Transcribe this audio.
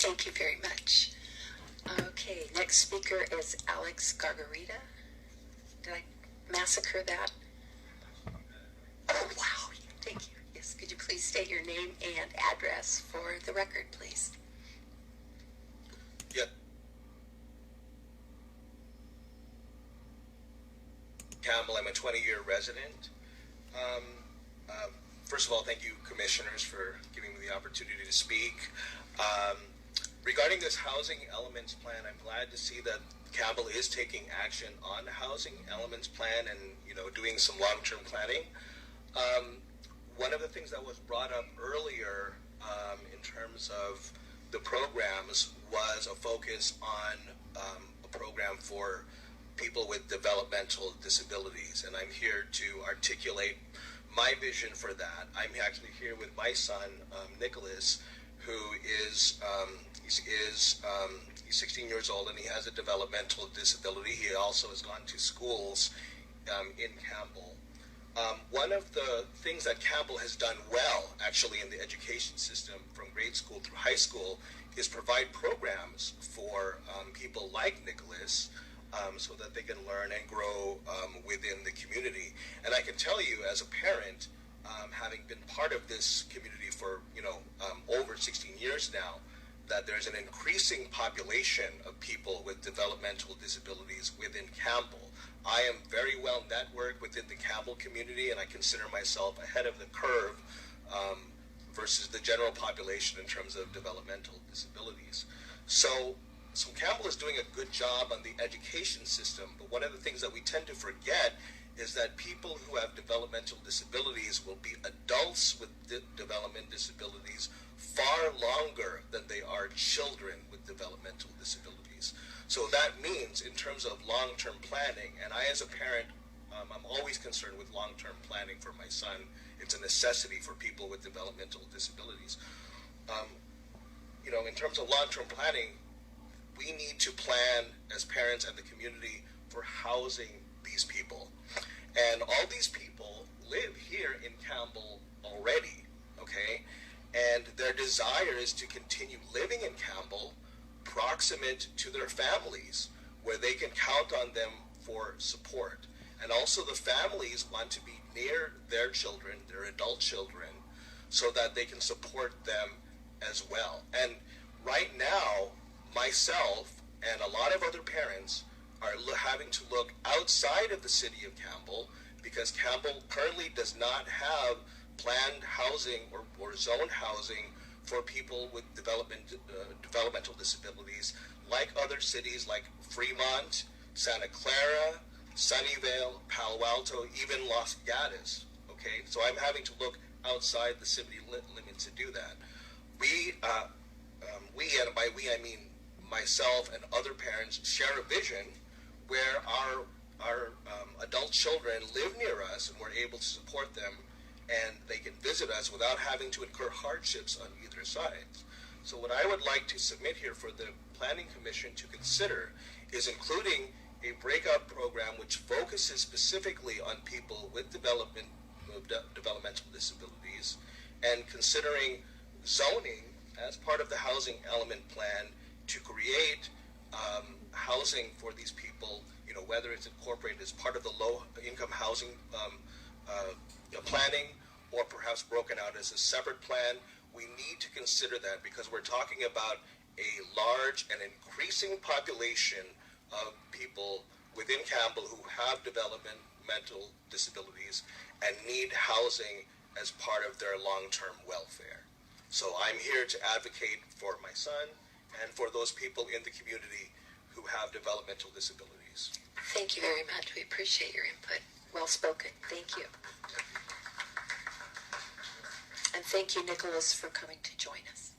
Thank you very much. Okay, next speaker is Alex Gargarita. Did I massacre that? Oh, wow. Thank you. Yes, could you please state your name and address for the record, please? Yeah. Campbell, I'm a 20-year resident. First of all, thank you, commissioners, for giving me the opportunity to speak. Regarding this housing elements plan, I'm glad to see that Campbell is taking action on the housing elements plan and, doing some long-term planning. One of the things that was brought up earlier in terms of the programs was a focus on a program for people with developmental disabilities, and I'm here to articulate my vision for that. I'm actually here with my son, Nicholas, who is he's 16 years old and he has a developmental disability. He also has gone to schools in Campbell. One of the things that Campbell has done well, actually, in the education system from grade school through high school is provide programs for people like Nicholas so that they can learn and grow within the community. And I can tell you, as a parent, having been part of this community for over 16 years now, that there's an increasing population of people with developmental disabilities within Campbell. I am very well networked within the Campbell community, and I consider myself ahead of the curve versus the general population in terms of developmental disabilities. So Campbell is doing a good job on the education system, but one of the things that we tend to forget is that people who have developmental disabilities will be adults with development disabilities far longer than they are children with developmental disabilities. So that means, in terms of long-term planning, and I as a parent, I'm always concerned with long-term planning for my son. It's a necessity for people with developmental disabilities. In terms of long-term planning, we need to plan as parents and the community for housing these people. And all these people live here in Campbell already, okay? And their desire is to continue living in Campbell, proximate to their families, where they can count on them for support. And also the families want to be near their children, their adult children, so that they can support them as well. And right now, myself and a lot of other parents are having to look outside of the city of Campbell because Campbell currently does not have planned housing or zoned housing for people with developmental disabilities like other cities like Fremont, Santa Clara, Sunnyvale, Palo Alto, even Los Gatos. Okay, so I'm having to look outside the city limits to do that. We, and by we I mean myself and other parents, share a vision where our adult children live near us and we're able to support them and they can visit us without having to incur hardships on either side. So what I would like to submit here for the Planning Commission to consider is including a breakout program which focuses specifically on people with developmental disabilities and considering zoning as part of the housing element plan to create housing for these people, whether it's incorporated as part of the low-income housing planning or perhaps broken out as a separate plan. We need to consider that because we're talking about a large and increasing population of people within Campbell who have developmental disabilities and need housing as part of their long-term welfare. So I'm here to advocate for my son and for those people in the community who have developmental disabilities. Thank you very much. We appreciate your input. Well spoken. Thank you. And thank you, Nicholas, for coming to join us.